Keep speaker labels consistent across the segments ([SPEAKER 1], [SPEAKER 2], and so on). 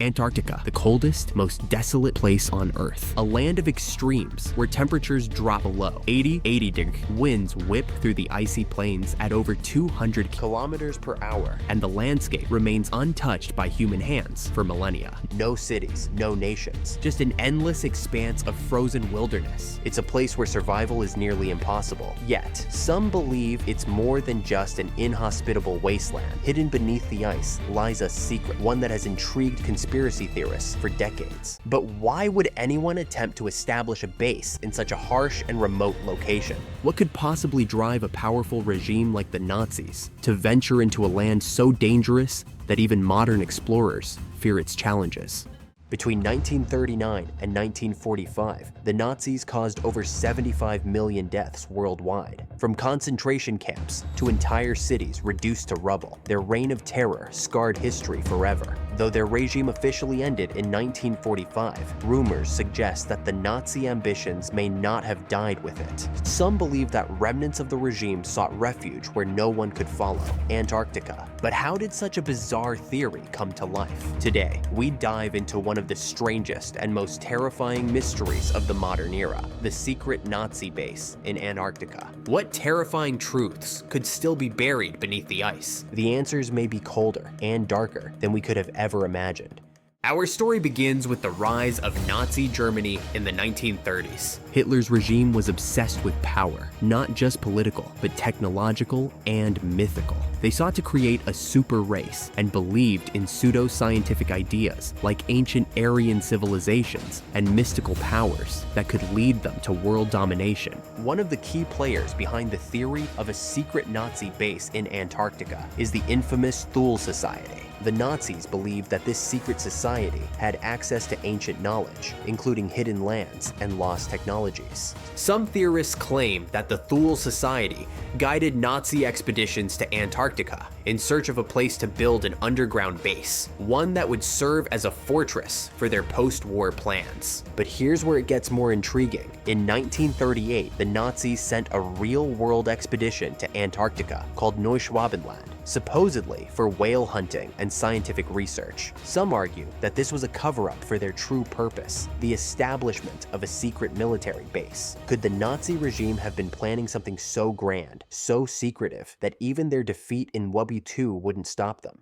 [SPEAKER 1] Antarctica, the coldest, most desolate place on Earth. A land of extremes where temperatures drop below 80 degrees. Winds whip through the icy plains at over 200 kilometers per hour, and the landscape remains untouched by human hands for millennia. No cities, no nations, just an endless expanse of frozen wilderness. It's a place where survival is nearly impossible. Yet, some believe it's more than just an inhospitable wasteland. Hidden beneath the ice lies a secret, one that has intrigued conspiracy theorists for decades. But why would anyone attempt to establish a base in such a harsh and remote location? What could possibly drive a powerful regime like the Nazis to venture into a land so dangerous that even modern explorers fear its challenges? Between 1939 and 1945, the Nazis caused over 75 million deaths worldwide. From concentration camps to entire cities reduced to rubble, their reign of terror scarred history forever. Though their regime officially ended in 1945, rumors suggest that the Nazi ambitions may not have died with it. Some believe that remnants of the regime sought refuge where no one could follow, Antarctica. But how did such a bizarre theory come to life? Today, we dive into one of the strangest and most terrifying mysteries of the modern era, the secret Nazi base in Antarctica. What terrifying truths could still be buried beneath the ice? The answers may be colder and darker than we could have ever imagined. Our story begins with the rise of Nazi Germany in the 1930s. Hitler's regime was obsessed with power, not just political, but technological and mythical. They sought to create a super race and believed in pseudo-scientific ideas like ancient Aryan civilizations and mystical powers that could lead them to world domination. One of the key players behind the theory of a secret Nazi base in Antarctica is the infamous Thule Society. The Nazis believed that this secret society had access to ancient knowledge, including hidden lands and lost technologies. Some theorists claim that the Thule Society guided Nazi expeditions to Antarctica in search of a place to build an underground base, one that would serve as a fortress for their post-war plans. But here's where it gets more intriguing. In 1938, the Nazis sent a real-world expedition to Antarctica called Neuschwabenland, supposedly for whale hunting and scientific research. Some argue that this was a cover-up for their true purpose, the establishment of a secret military base. Could the Nazi regime have been planning something so grand, so secretive, that even their defeat in WWII wouldn't stop them?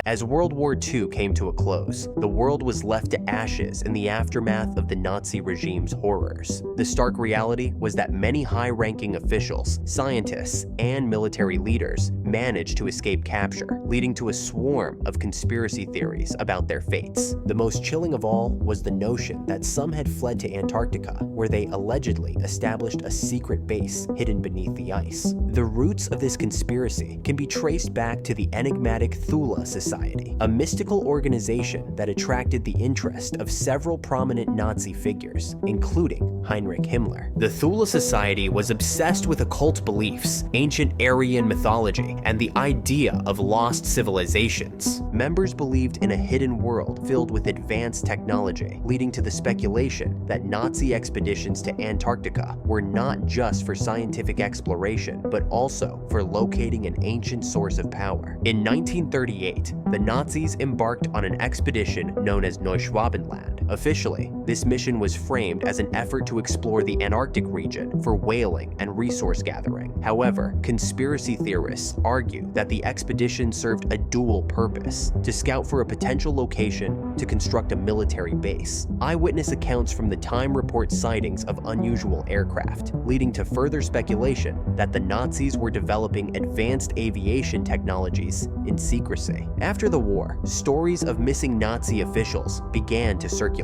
[SPEAKER 1] As World War II came to a close, the world was left to ashes in the aftermath of the Nazi regime's horrors. The stark reality was that many high-ranking officials, scientists, and military leaders managed to escape capture, leading to a swarm of conspiracy theories about their fates. The most chilling of all was the notion that some had fled to Antarctica, where they allegedly established a secret base hidden beneath the ice. The roots of this conspiracy can be traced back to the enigmatic Thule Society, a mystical organization that attracted the interest of several prominent Nazi figures, including Heinrich Himmler. The Thule Society was obsessed with occult beliefs, ancient Aryan mythology, and the idea of lost civilizations. Members believed in a hidden world filled with advanced technology, leading to the speculation that Nazi expeditions to Antarctica were not just for scientific exploration, but also for locating an ancient source of power. In 1938, the Nazis embarked on an expedition known as Neuschwabenland. Officially, this mission was framed as an effort to explore the Antarctic region for whaling and resource gathering. However, conspiracy theorists argue that the expedition served a dual purpose: to scout for a potential location to construct a military base. Eyewitness accounts from the time report sightings of unusual aircraft, leading to further speculation that the Nazis were developing advanced aviation technologies in secrecy. After the war, stories of missing Nazi officials began to circulate.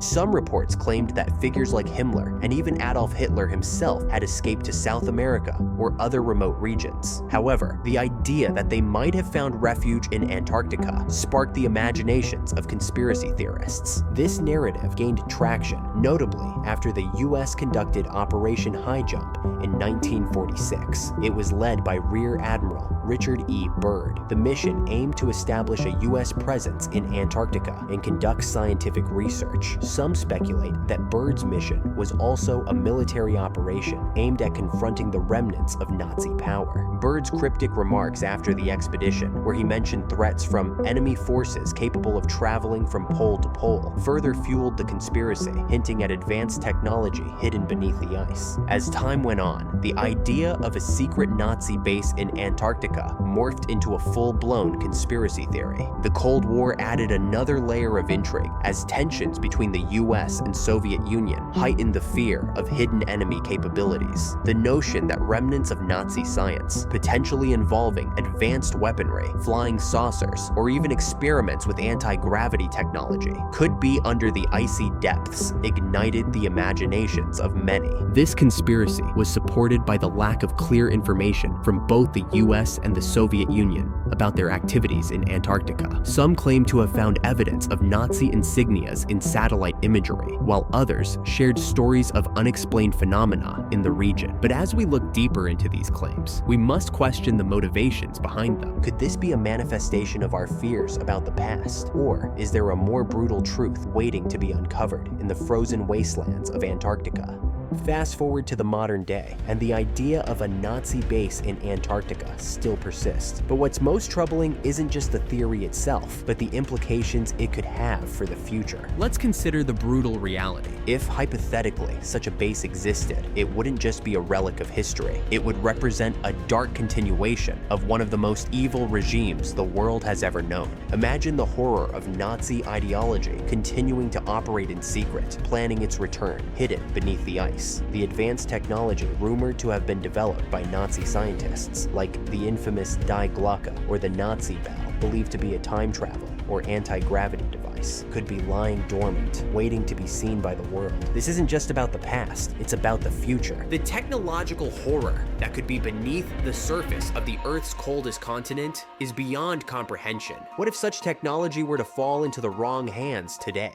[SPEAKER 1] Some reports claimed that figures like Himmler and even Adolf Hitler himself had escaped to South America or other remote regions. However, the idea that they might have found refuge in Antarctica sparked the imaginations of conspiracy theorists. This narrative gained traction, notably after the US conducted Operation Highjump in 1946. It was led by Rear Admiral Richard E. Byrd. The mission aimed to establish a U.S. presence in Antarctica and conduct scientific research. Some speculate that Byrd's mission was also a military operation aimed at confronting the remnants of Nazi power. Byrd's cryptic remarks after the expedition, where he mentioned threats from enemy forces capable of traveling from pole to pole, further fueled the conspiracy, hinting at advanced technology hidden beneath the ice. As time went on, the idea of a secret Nazi base in Antarctica morphed into a full-blown conspiracy theory. The Cold War added another layer of intrigue as tensions between the US and Soviet Union heightened the fear of hidden enemy capabilities. The notion that remnants of Nazi science, potentially involving advanced weaponry, flying saucers, or even experiments with anti-gravity technology, could be under the icy depths, ignited the imaginations of many. This conspiracy was supported by the lack of clear information from both the US and the Soviet Union about their activities in Antarctica. Some claim to have found evidence of Nazi insignias in satellite imagery, while others shared stories of unexplained phenomena in the region. But as we look deeper into these claims, we must question the motivations behind them. Could this be a manifestation of our fears about the past? Or is there a more brutal truth waiting to be uncovered in the frozen wastelands of Antarctica? Fast forward to the modern day, and the idea of a Nazi base in Antarctica still persists. But what's most troubling isn't just the theory itself, but the implications it could have for the future. Let's consider the brutal reality. If, hypothetically, such a base existed, it wouldn't just be a relic of history. It would represent a dark continuation of one of the most evil regimes the world has ever known. Imagine the horror of Nazi ideology continuing to operate in secret, planning its return, hidden beneath the ice. The advanced technology rumored to have been developed by Nazi scientists, like the infamous Die Glocke or the Nazi bell, believed to be a time travel or anti-gravity device, could be lying dormant, waiting to be seen by the world. This isn't just about the past, it's about the future. The technological horror that could be beneath the surface of the Earth's coldest continent is beyond comprehension. What if such technology were to fall into the wrong hands today?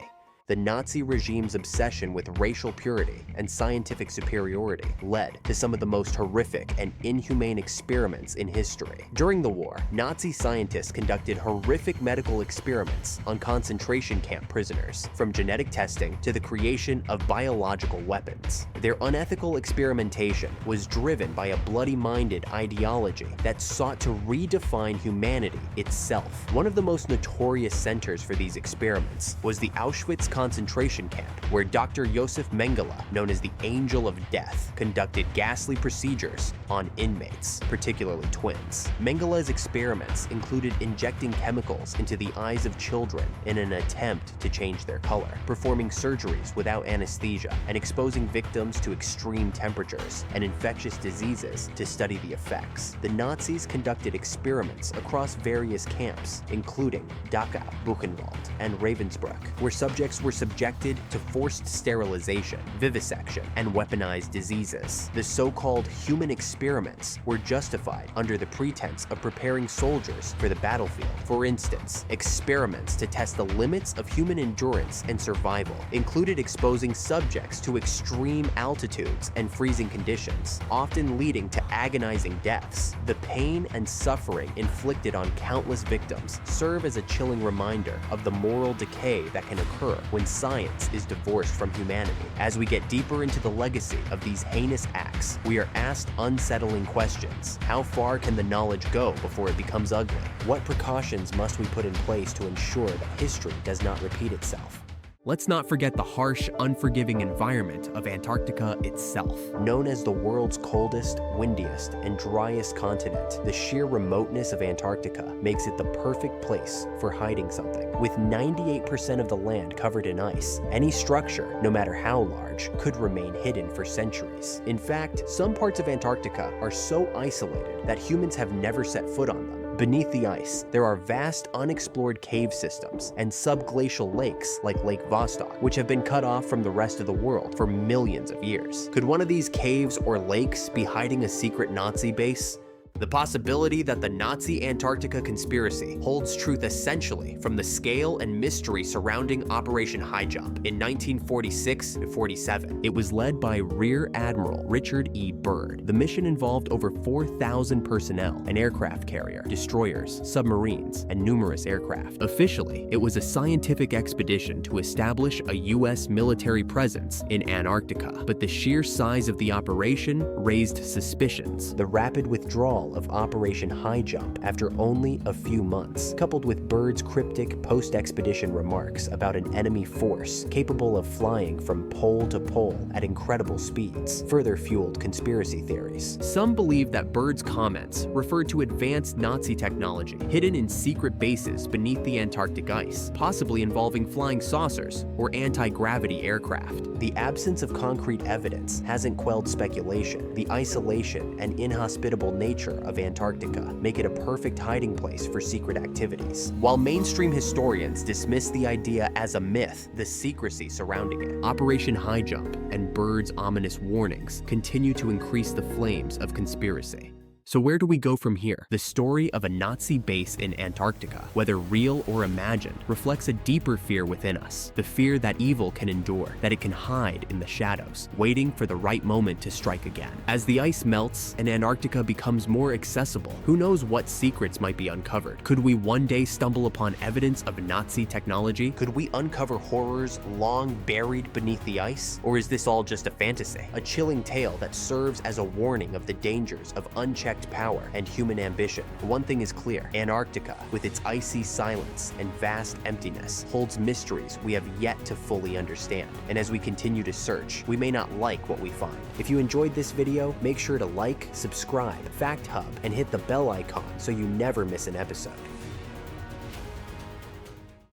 [SPEAKER 1] The Nazi regime's obsession with racial purity and scientific superiority led to some of the most horrific and inhumane experiments in history. During the war, Nazi scientists conducted horrific medical experiments on concentration camp prisoners, from genetic testing to the creation of biological weapons. Their unethical experimentation was driven by a bloody-minded ideology that sought to redefine humanity itself. One of the most notorious centers for these experiments was the Auschwitz concentration camp, where Dr. Josef Mengele, known as the Angel of Death, conducted ghastly procedures on inmates, particularly twins. Mengele's experiments included injecting chemicals into the eyes of children in an attempt to change their color, performing surgeries without anesthesia, and exposing victims to extreme temperatures and infectious diseases to study the effects. The Nazis conducted experiments across various camps, including Dachau, Buchenwald, and Ravensbrück, where subjects were subjected to forced sterilization, vivisection, and weaponized diseases. The so-called human experiments were justified under the pretense of preparing soldiers for the battlefield. For instance, experiments to test the limits of human endurance and survival included exposing subjects to extreme altitudes and freezing conditions, often leading to agonizing deaths. The pain and suffering inflicted on countless victims serve as a chilling reminder of the moral decay that can occur when science is divorced from humanity. As we get deeper into the legacy of these heinous acts, we are asked unsettling questions. How far can the knowledge go before it becomes ugly? What precautions must we put in place to ensure that history does not repeat itself? Let's not forget the harsh, unforgiving environment of Antarctica itself. Known as the world's coldest, windiest, and driest continent, the sheer remoteness of Antarctica makes it the perfect place for hiding something. With 98% of the land covered in ice, any structure, no matter how large, could remain hidden for centuries. In fact, some parts of Antarctica are so isolated that humans have never set foot on them. Beneath the ice, there are vast unexplored cave systems and subglacial lakes like Lake Vostok, which have been cut off from the rest of the world for millions of years. Could one of these caves or lakes be hiding a secret Nazi base? The possibility that the Nazi Antarctica conspiracy holds truth essentially from the scale and mystery surrounding Operation Highjump in 1946-47. It was led by Rear Admiral Richard E. Byrd. The mission involved over 4,000 personnel, an aircraft carrier, destroyers, submarines, and numerous aircraft. Officially, it was a scientific expedition to establish a U.S. military presence in Antarctica, but the sheer size of the operation raised suspicions. The rapid withdrawal of Operation Highjump after only a few months, coupled with Byrd's cryptic post-expedition remarks about an enemy force capable of flying from pole to pole at incredible speeds, further fueled conspiracy theories. Some believe that Byrd's comments referred to advanced Nazi technology hidden in secret bases beneath the Antarctic ice, possibly involving flying saucers or anti-gravity aircraft. The absence of concrete evidence hasn't quelled speculation. The isolation and inhospitable nature of Antarctica make it a perfect hiding place for secret activities. While mainstream historians dismiss the idea as a myth, the secrecy surrounding it, Operation Highjump and Byrd's ominous warnings continue to increase the flames of conspiracy. So where do we go from here? The story of a Nazi base in Antarctica, whether real or imagined, reflects a deeper fear within us. The fear that evil can endure, that it can hide in the shadows, waiting for the right moment to strike again. As the ice melts and Antarctica becomes more accessible, who knows what secrets might be uncovered? Could we one day stumble upon evidence of Nazi technology? Could we uncover horrors long buried beneath the ice? Or is this all just a fantasy? A chilling tale that serves as a warning of the dangers of unchecked power and human ambition. One thing is clear: Antarctica, with its icy silence and vast emptiness, holds mysteries we have yet to fully understand. And as we continue to search, we may not like what we find. If you enjoyed this video, make sure to like, subscribe, FactHub, and hit the bell icon so you never miss an episode.